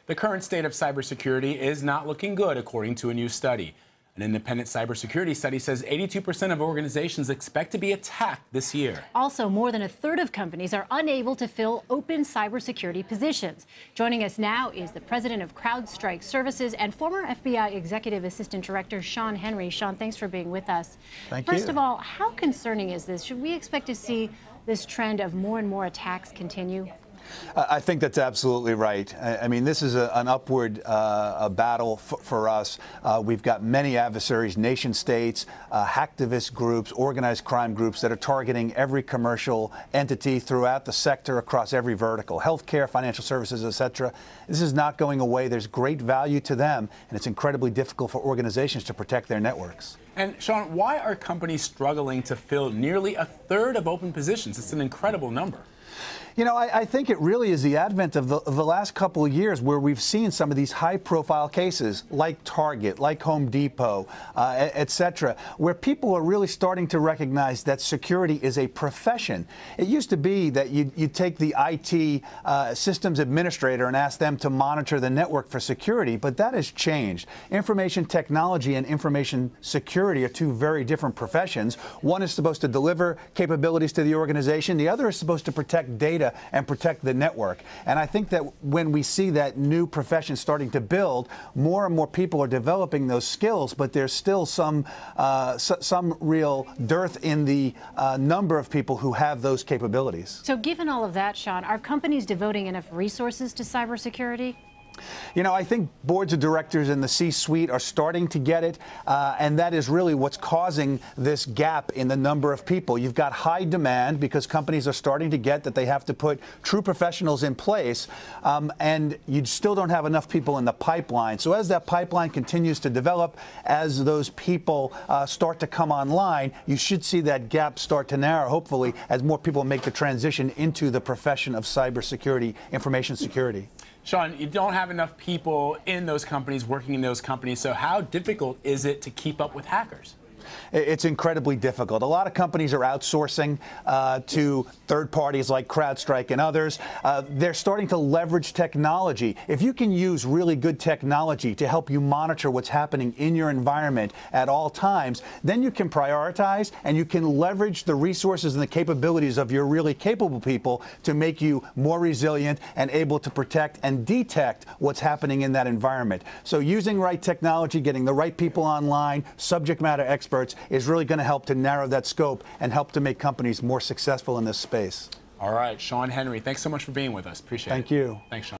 The current state of cybersecurity is not looking good, according to a new study. An independent cybersecurity study says 82% of organizations expect to be attacked this year. Also, more than a third of companies are unable to fill open cybersecurity positions. Joining us now is the president of CrowdStrike Services and former FBI Executive Assistant Director Sean Henry. Sean, thanks for being with us. Thank you. First of all, how concerning is this? Should we expect to see this trend of more and more attacks continue? I think that's absolutely right. I mean, this is an upward battle for us. We've got many adversaries, nation states, hacktivist groups, organized crime groups that are targeting every commercial entity throughout the sector across every vertical, healthcare, financial services, etc. This is not going away. There's great value to them, and it's incredibly difficult for organizations to protect their networks. And Sean, why are companies struggling to fill nearly a third of open positions? It's an incredible number. You know, I think it really is the advent of the last couple of years where we've seen some of these high-profile cases like Target, like Home Depot, et cetera, where people are really starting to recognize that security is a profession. It used to be that you take the IT systems administrator and ask them to monitor the network for security, but that has changed. Information technology and information security are two very different professions. One is supposed to deliver capabilities to the organization. The other is supposed to protect data and protect the network. And I think that when we see that new profession starting to build, more and more people are developing those skills, but there's still some real dearth in the number of people who have those capabilities. So given all of that, Sean, are companies devoting enough resources to cybersecurity? You know, I think boards of directors in the C-suite are starting to get it, and that is really what's causing this gap in the number of people. You've got high demand because companies are starting to get that they have to put true professionals in place, and you still don't have enough people in the pipeline. So as that pipeline continues to develop, as those people start to come online, you should see that gap start to narrow, hopefully, as more people make the transition into the profession of cybersecurity, information security. Sean, you don't have enough people in those companies, working in those companies, so how difficult is it to keep up with hackers? It's incredibly difficult. A lot of companies are outsourcing to third parties like CrowdStrike and others. They're starting to leverage technology. If you can use really good technology to help you monitor what's happening in your environment at all times, then you can prioritize and you can leverage the resources and the capabilities of your really capable people to make you more resilient and able to protect and detect what's happening in that environment. So using right technology, getting the right people online, subject matter experts, is really going to help to narrow that scope and help to make companies more successful in this space. All right, Sean Henry, thanks so much for being with us. Appreciate it. Thank you. Thanks, Sean.